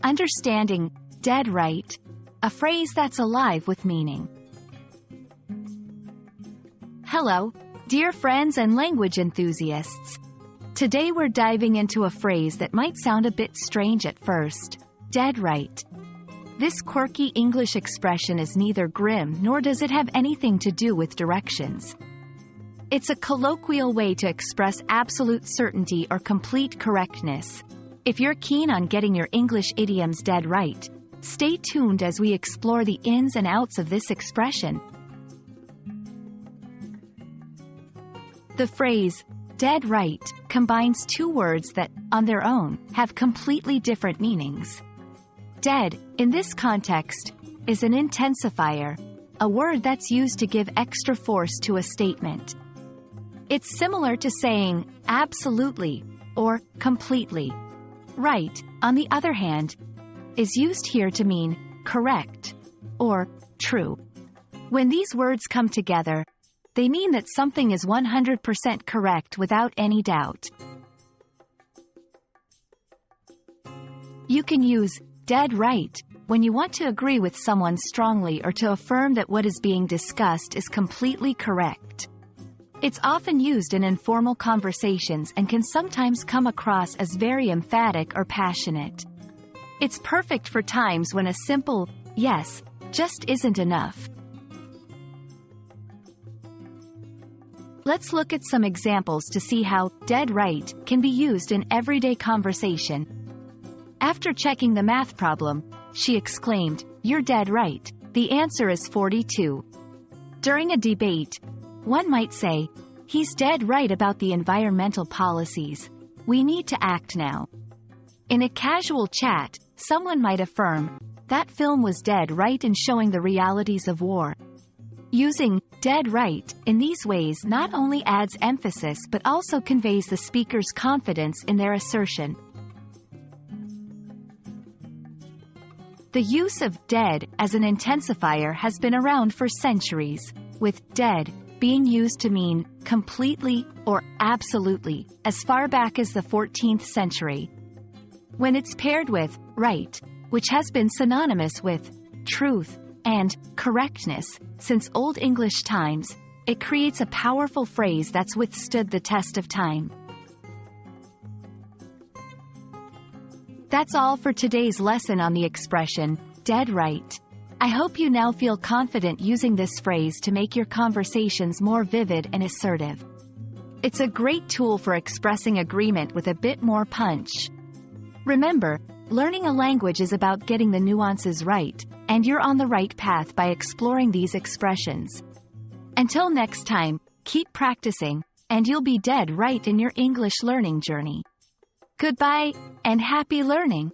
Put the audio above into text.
Understanding dead right, a phrase that's alive with meaning. Hello, dear friends and language enthusiasts. Today we're diving into a phrase that might sound a bit strange at first, dead right. This quirky English expression is neither grim nor does it have anything to do with directions. It's a colloquial way to express absolute certainty or complete correctness. If you're keen on getting your English idioms dead right, stay tuned as we explore the ins and outs of this expression. The phrase, dead right, combines two words that, on their own, have completely different meanings. Dead, in this context, is an intensifier, a word that's used to give extra force to a statement. It's similar to saying, absolutely, or completely. Right, on the other hand, is used here to mean correct or true. When these words come together, they mean that something is 100% correct without any doubt. You can use dead right when you want to agree with someone strongly or to affirm that what is being discussed is completely correct. It's often used in informal conversations and can sometimes come across as very emphatic or passionate. It's perfect for times when a simple yes just isn't enough. Let's look at some examples to see how dead right can be used in everyday conversation. After checking the math problem, she exclaimed, "You're dead right. The answer is 42. During a debate, one might say, "He's dead right about the environmental policies. We need to act now." In a casual chat, someone might affirm, "That film was dead right in showing the realities of war." Using dead right in these ways not only adds emphasis but also conveys the speaker's confidence in their assertion. The use of dead as an intensifier has been around for centuries, with dead being used to mean completely or absolutely as far back as the 14th century. When it's paired with right, which has been synonymous with truth and correctness since Old English times, it creates a powerful phrase that's withstood the test of time. That's all for today's lesson on the expression, dead right. I hope you now feel confident using this phrase to make your conversations more vivid and assertive. It's a great tool for expressing agreement with a bit more punch. Remember, learning a language is about getting the nuances right, and you're on the right path by exploring these expressions. Until next time, keep practicing, and you'll be dead right in your English learning journey. Goodbye, and happy learning!